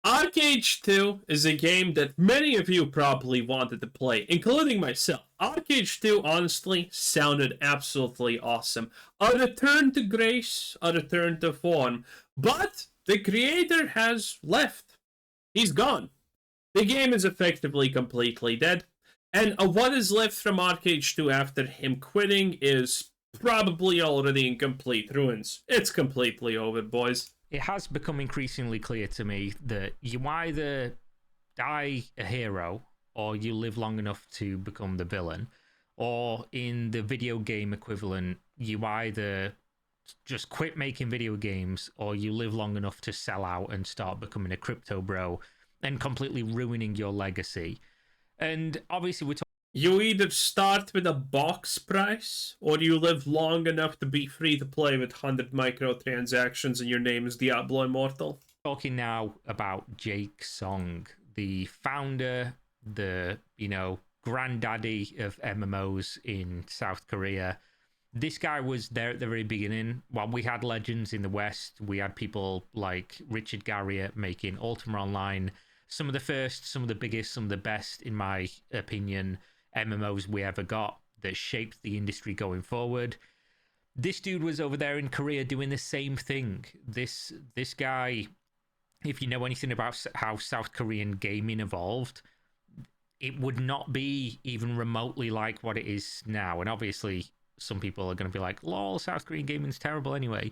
Archeage 2 is a game that many of you probably wanted to play, including myself. Archeage 2 honestly sounded absolutely awesome. A return to grace, a return to form, but the creator has left. He's gone. The game is effectively completely dead, and what is left from Archeage 2 after him quitting is probably already in complete ruins. It's completely over, boys. It has become increasingly clear to me that you either die a hero or you live long enough to become the villain, or in the video game equivalent, you either just quit making video games or you live long enough to sell out and start becoming a crypto bro and completely ruining your legacy. And obviously, we're talking. You either start with a box price, or you live long enough to be free to play with 100 microtransactions and your name is Diablo Immortal. Talking now about Jake Song, the founder, the granddaddy of MMOs in South Korea. This guy was there at the very beginning. While we had legends in the West, we had people like Richard Garriott making Ultima Online, some of the first, some of the biggest, some of the best, in my opinion, MMOs we ever got that shaped the industry going forward. This dude was over there in Korea doing the same thing. This guy, if you know anything about how South Korean gaming evolved, it would not be even remotely like what it is now. And obviously, some people are going to be like, lol, South Korean gaming's terrible anyway.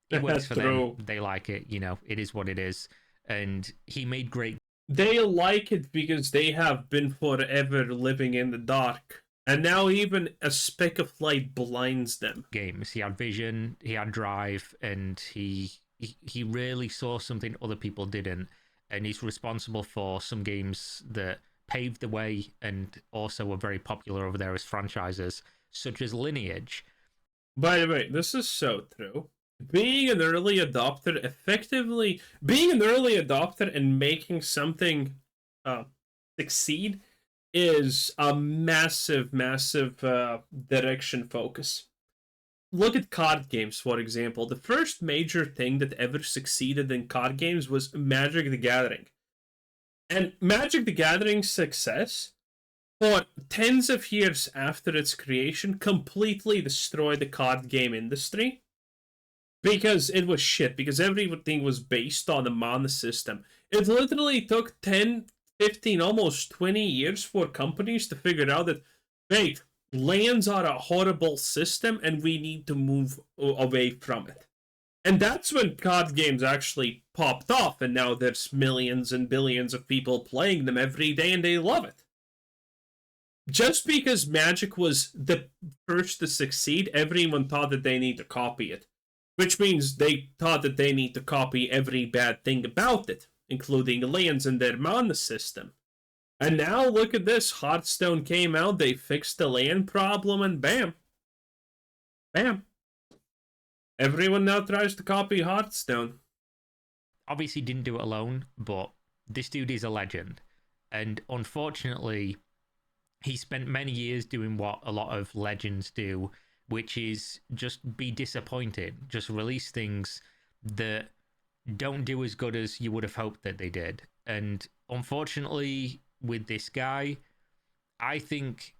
It works for them. They like it. It is what it is. And he made great. They like it because they have been forever living in the dark. And now even a speck of light blinds them. Games. He had vision, he had drive, and he really saw something other people didn't. And he's responsible for some games that paved the way and also were very popular over there as franchises, such as Lineage. By the way, this is so true. Being an early adopter, effectively, being an early adopter and making something succeed is a massive, massive direction focus. Look at card games, for example. The first major thing that ever succeeded in card games was Magic the Gathering. And Magic the Gathering's success, for tens of years after its creation, completely destroyed the card game industry. Because it was shit, because everything was based on the mana system. It literally took 10, 15, almost 20 years for companies to figure out that, wait, lands are a horrible system and we need to move away from it. And that's when card games actually popped off, and now there's millions and billions of people playing them every day and they love it. Just because Magic was the first to succeed, everyone thought that they need to copy it. Which means they thought that they need to copy every bad thing about it, including lands and their mana system. And now look at this. Hearthstone came out, they fixed the land problem, and bam. Bam. Everyone now tries to copy Hearthstone. Obviously didn't do it alone, but this dude is a legend. And unfortunately, he spent many years doing what a lot of legends do, which is just be disappointed. Just release things that don't do as good as you would have hoped that they did. And unfortunately, with this guy, I think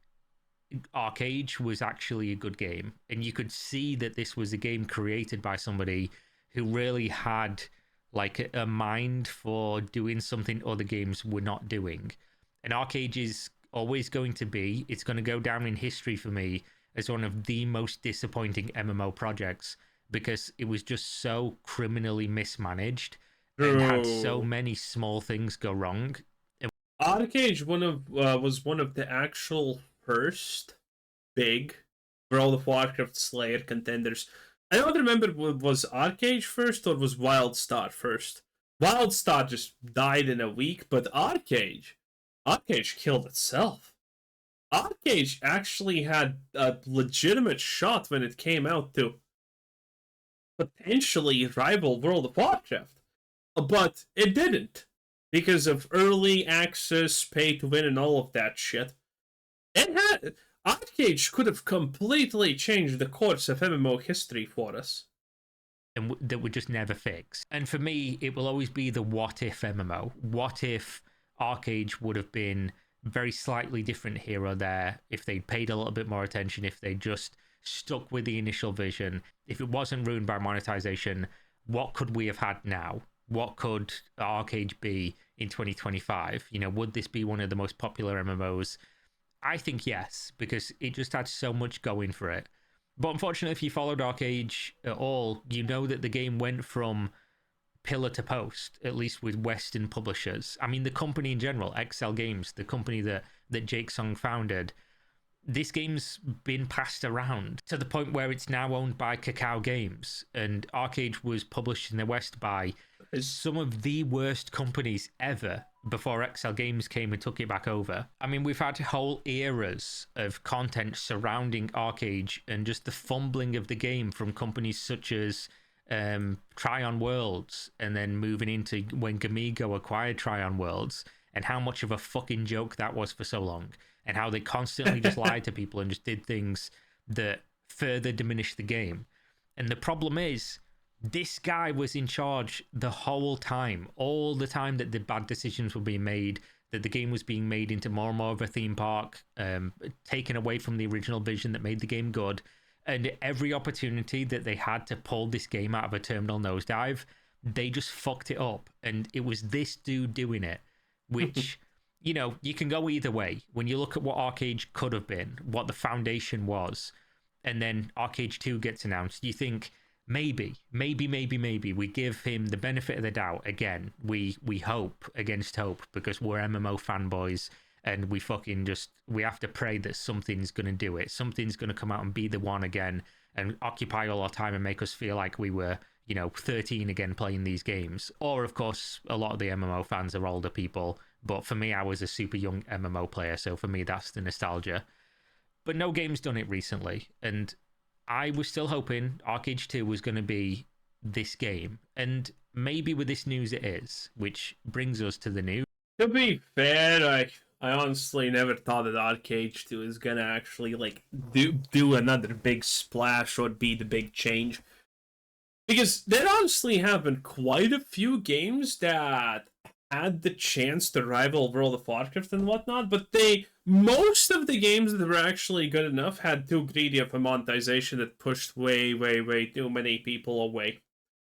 Archeage was actually a good game. And you could see that this was a game created by somebody who really had like a mind for doing something other games were not doing. And Archeage is always going to be, it's going to go down in history for me as one of the most disappointing MMO projects, because it was just so criminally mismanaged and had so many small things go wrong. Archeage was one of the actual first big World of Warcraft Slayer contenders. I don't remember, was Archeage first or was WildStar first? WildStar just died in a week, but Archeage killed itself. Archeage actually had a legitimate shot when it came out to potentially rival World of Warcraft. But it didn't, because of early access, pay to win, and all of that shit. Archeage could have completely changed the course of MMO history for us. and that would just never fix. And for me, it will always be the what if MMO. What if Archeage would have been very slightly different here or there, if they'd paid a little bit more attention, if they just stuck with the initial vision, if it wasn't ruined by monetization, what could we have had now? What could Archeage be in 2025? You know, would this be one of the most popular MMOs? I think yes, because it just had so much going for it. But unfortunately, if you followed Archeage at all, you know that the game went from pillar to post, at least with Western publishers. I mean, the company in general, XL Games, the company that Jake Song founded, this game's been passed around to the point where it's now owned by Kakao Games, and Archeage was published in the West by some of the worst companies ever before XL Games came and took it back over. I mean, we've had whole eras of content surrounding Archeage and just the fumbling of the game from companies such as Tryon Worlds, and then moving into when Gamigo acquired Tryon Worlds, and how much of a fucking joke that was for so long, and how they constantly just lied to people and just did things that further diminished the game. And the problem is, this guy was in charge the whole time, all the time that the bad decisions were being made, that the game was being made into more and more of a theme park, taken away from the original vision that made the game good. And every opportunity that they had to pull this game out of a terminal nosedive, they just fucked it up. And it was this dude doing it, which, you know, you can go either way. When you look at what Archeage could have been, what the foundation was, and then Archeage 2 gets announced, you think, maybe we give him the benefit of the doubt. Again, we hope against hope, because we're MMO fanboys, and we have to pray that something's going to do it. Something's going to come out and be the one again and occupy all our time and make us feel like we were, you know, 13 again playing these games. Or, of course, a lot of the MMO fans are older people. But for me, I was a super young MMO player, so for me, that's the nostalgia. But no game's done it recently, and I was still hoping Archeage 2 was going to be this game. And maybe with this news it is, which brings us to the news. To be fair, like, I honestly never thought that Archeage 2 is gonna actually like do another big splash or be the big change. Because there honestly have been quite a few games that had the chance to rival World of Warcraft and whatnot, but most of the games that were actually good enough had too greedy of a monetization that pushed way too many people away.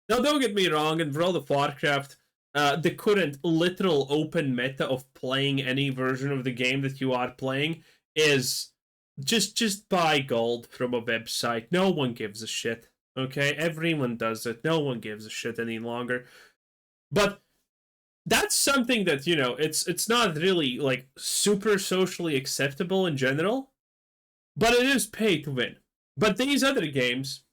Now, don't get me wrong, in World of Warcraft, the current literal open meta of playing any version of the game that you are playing is just buy gold from a website. No one gives a shit. Okay, everyone does it. No one gives a shit any longer. But that's something that, you know, it's not really like super socially acceptable in general, but it is pay to win. But these other games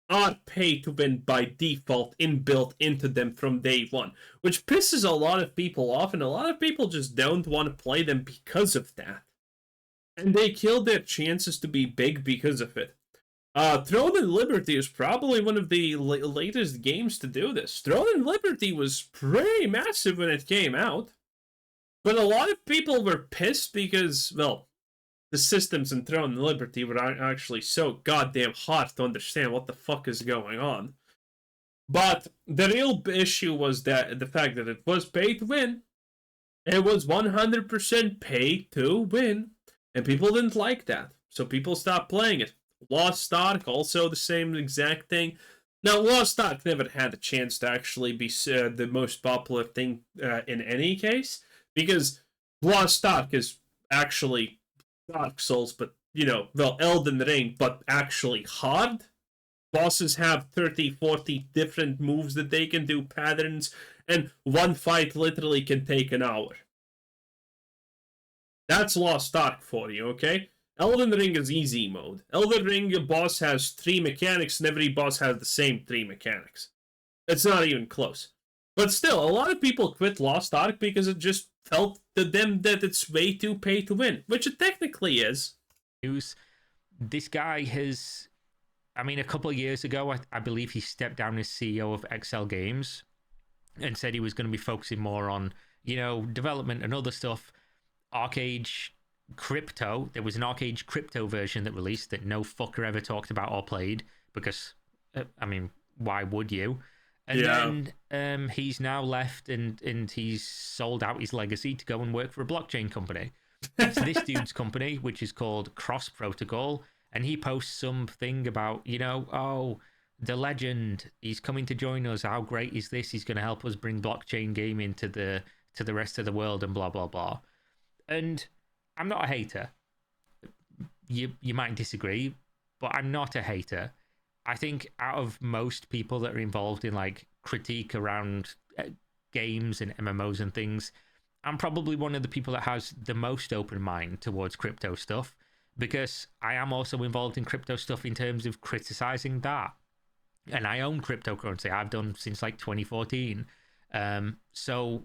are pay to win by default, inbuilt into them from day one, which pisses a lot of people off, and a lot of people just don't want to play them because of that. And they kill their chances to be big because of it. Throne and Liberty is probably one of the latest games to do this. Throne and Liberty was pretty massive when it came out, but a lot of people were pissed because, well, the systems in Throne and Liberty were actually so goddamn hard to understand what the fuck is going on. But the real issue was that the fact that it was pay to win. It was 100% pay to win, and people didn't like that, so people stopped playing it. Lost Ark, also the same exact thing. Now, Lost Ark never had a chance to actually be the most popular thing in any case, because Lost Ark is actually Dark Souls, but, you know, well, Elden Ring, but actually hard. Bosses have 30, 40 different moves that they can do, patterns, and one fight literally can take an hour. That's Lost Ark for you, okay? Elden Ring is easy mode. Elden Ring, your boss has 3 mechanics, and every boss has the same 3 mechanics. It's not even close. But still, a lot of people quit Lost Ark because it just felt to them that it's way too pay to win, which it technically is. This guy has, I mean, a couple of years ago, I believe he stepped down as CEO of XL Games and said he was going to be focusing more on, you know, development and other stuff. Archeage Crypto, there was an Archeage Crypto version that released that no fucker ever talked about or played because, I mean, why would you? And then he's now left and he's sold out his legacy to go and work for a blockchain company. It's this dude's company, which is called Cross Protocol, and he posts something about, oh, the legend, he's coming to join us. How great is this? He's going to help us bring blockchain gaming to the rest of the world and blah blah blah. And I'm not a hater. You might disagree, but I'm not a hater. I think out of most people that are involved in like critique around games and MMOs and things, I'm probably one of the people that has the most open mind towards crypto stuff, because I am also involved in crypto stuff in terms of criticizing that. And I own cryptocurrency. I've done since like 2014. So,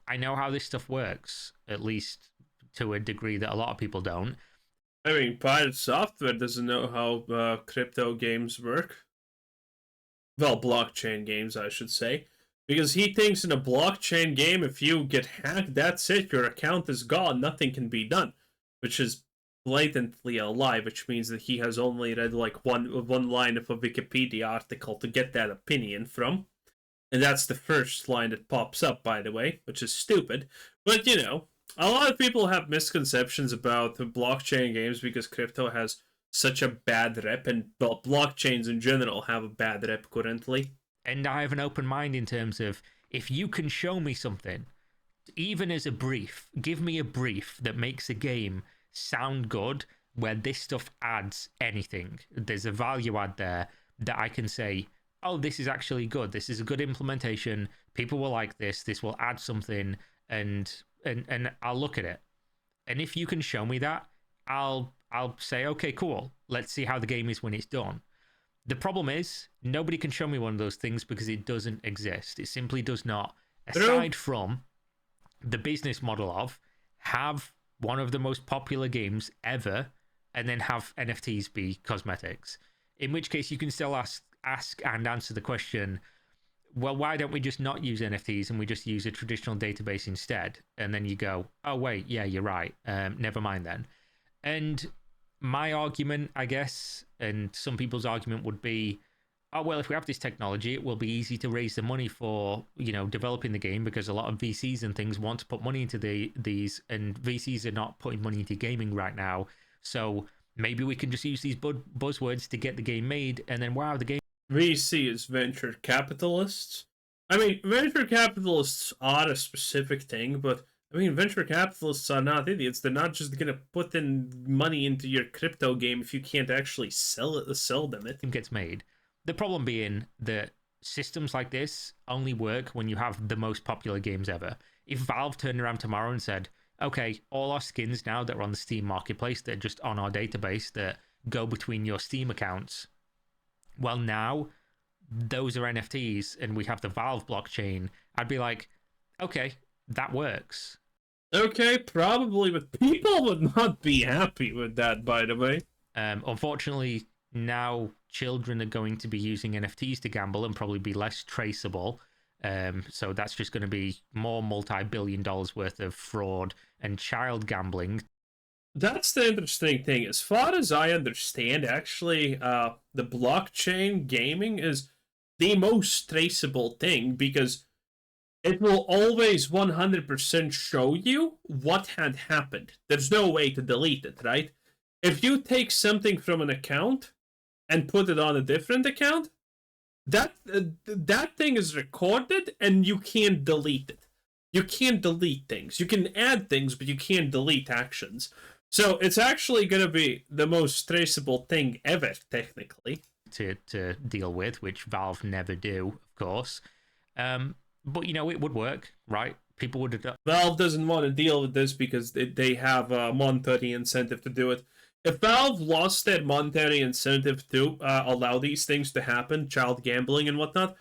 I know how this stuff works, at least to a degree that a lot of people don't. I mean, Pirate Software doesn't know how crypto games work. Well, blockchain games, I should say. Because he thinks in a blockchain game, if you get hacked, that's it. Your account is gone. Nothing can be done. Which is blatantly a lie, which means that he has only read like one line of a Wikipedia article to get that opinion from. And that's the first line that pops up, by the way, which is stupid. But, a lot of people have misconceptions about the blockchain games because crypto has such a bad rep, and well, blockchains in general have a bad rep currently. And I have an open mind in terms of, if you can show me something, even as a brief, give me a brief that makes a game sound good, where this stuff adds anything. There's a value add there that I can say, oh, this is actually good. This is a good implementation. People will like this. This will add something, and I'll look at it. And if you can show me that, I'll say, okay, cool. Let's see how the game is when it's done. The problem is, nobody can show me one of those things because it doesn't exist. It simply does not. Aside from the business model of have one of the most popular games ever and then have NFTs be cosmetics. In which case you can still ask and answer the question, well, why don't we just not use NFTs and we just use a traditional database instead? And then you go, oh, wait, yeah, you're right. Never mind then. And my argument, I guess, and some people's argument would be, oh, well, if we have this technology, it will be easy to raise the money for, developing the game, because a lot of VCs and things want to put money into these, and VCs are not putting money into gaming right now. So maybe we can just use these buzzwords to get the game made, and then, wow, the game... VC is venture capitalists. I mean, venture capitalists are a specific thing, but I mean, venture capitalists are not idiots. They're not just going to put in money into your crypto game if you can't actually sell them it. It gets made. The problem being that systems like this only work when you have the most popular games ever. If Valve turned around tomorrow and said, okay, all our skins now that are on the Steam marketplace, they're just on our database that go between your Steam accounts, well, now those are NFTs and we have the Valve blockchain, I'd be like, okay, that works. Okay, probably, but people would not be happy with that, by the way. Unfortunately, now children are going to be using NFTs to gamble and probably be less traceable. So that's just going to be more multi-billion dollars worth of fraud and child gambling. That's the interesting thing. As far as I understand, actually, the blockchain gaming is the most traceable thing, because it will always 100% show you what had happened. There's no way to delete it, right? If you take something from an account and put it on a different account, that thing is recorded and you can't delete it. You can't delete things. You can add things, but you can't delete actions. So it's actually going to be the most traceable thing ever, technically. To deal with, which Valve never do, of course. But, it would work, right? People would have... Valve doesn't want to deal with this because they have a monetary incentive to do it. If Valve lost their monetary incentive to allow these things to happen, child gambling and whatnot,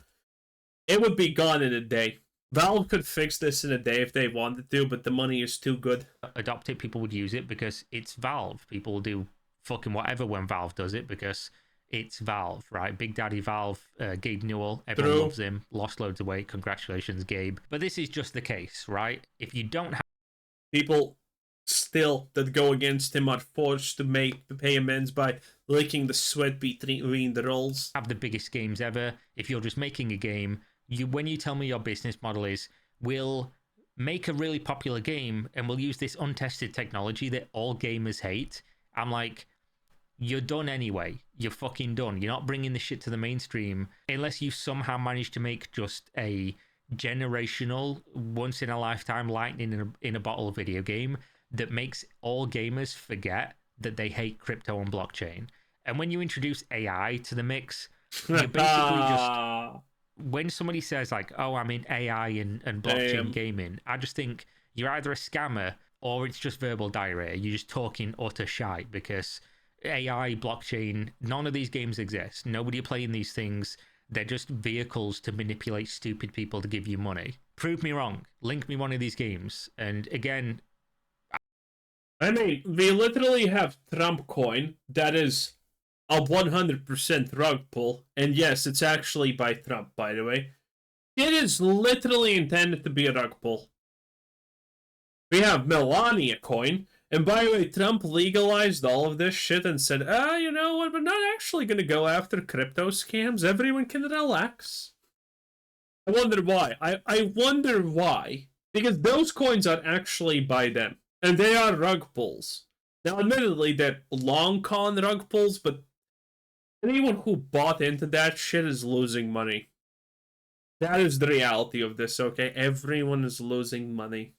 it would be gone in a day. Valve could fix this in a day if they wanted to, but the money is too good. Adopt it, people would use it because it's Valve. People will do fucking whatever when Valve does it because it's Valve, right? Big Daddy Valve, Gabe Newell, everyone loves him, lost loads of weight, congratulations, Gabe. But this is just the case, right? If you don't have... People still that go against him are forced to pay amends by licking the sweat between the rolls. Have the biggest games ever. If you're just making a game, when you tell me your business model is, we'll make a really popular game and we'll use this untested technology that all gamers hate, I'm like, you're done anyway. You're fucking done. You're not bringing the shit to the mainstream unless you somehow manage to make just a generational, once in a lifetime lightning in a bottle video game that makes all gamers forget that they hate crypto and blockchain. And when you introduce AI to the mix, you're basically just, when somebody says like, oh, I'm in AI and blockchain gaming, I just think you're either a scammer or it's just verbal diarrhea. You're just talking utter shite, because AI, blockchain, none of these games exist. Nobody playing these things. They're just vehicles to manipulate stupid people to give you money. Prove me wrong. Link me one of these games. And again, I mean, we literally have Trump coin that is a 100% rug pull. And yes, it's actually by Trump, by the way. It is literally intended to be a rug pull. We have Melania coin. And by the way, Trump legalized all of this shit and said, you know what, we're not actually going to go after crypto scams. Everyone can relax. I wonder why. I wonder why. Because those coins are actually by them. And they are rug pulls. Now, admittedly, they're long con rug pulls, but anyone who bought into that shit is losing money. That is the reality of this, okay? Everyone is losing money.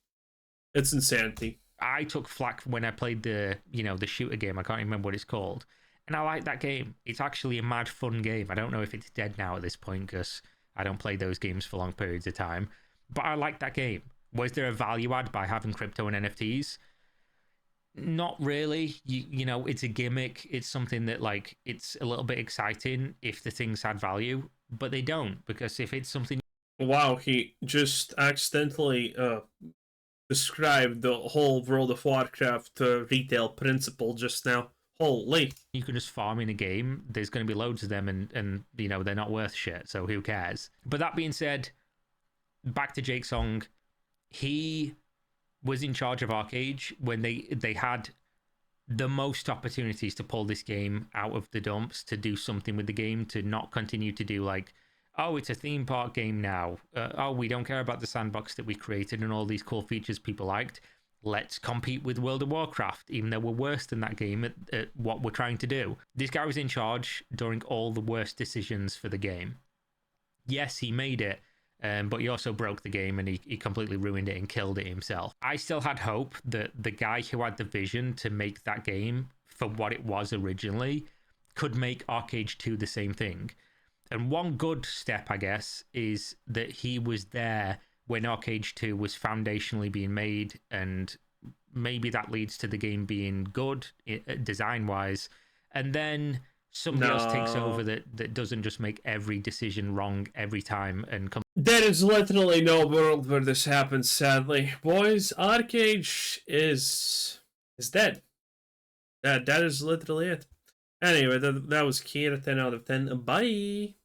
It's insanity. I took flack when I played the shooter game. I can't remember what it's called. And I like that game. It's actually a mad fun game. I don't know if it's dead now at this point, because I don't play those games for long periods of time. But I like that game. Was there a value add by having crypto and NFTs? Not really. You know, it's a gimmick. It's something that, like, it's a little bit exciting if the things had value, but they don't, because if it's something... Wow, he just accidentally described the whole World of Warcraft retail principle just now. Holy. You can just farm in a game. There's going to be loads of them, and you know, they're not worth shit, so who cares? But that being said, back to Jake Song. He was in charge of Archeage when they had the most opportunities to pull this game out of the dumps, to do something with the game, to not continue to do like, oh, it's a theme park game now. Oh, we don't care about the sandbox that we created and all these cool features people liked. Let's compete with World of Warcraft, even though we're worse than that game at what we're trying to do. This guy was in charge during all the worst decisions for the game. Yes, he made it, but he also broke the game, and he completely ruined it and killed it himself. I still had hope that the guy who had the vision to make that game for what it was originally could make Archeage 2 the same thing. And one good step, I guess, is that he was there when Archeage 2 was foundationally being made, and maybe that leads to the game being good design-wise, and then somebody else takes over that doesn't just make every decision wrong every time. And there is literally no world where this happens, sadly. Boys, Archeage is dead. That is literally it. Anyway, that was Kira, 10 out of 10. Bye!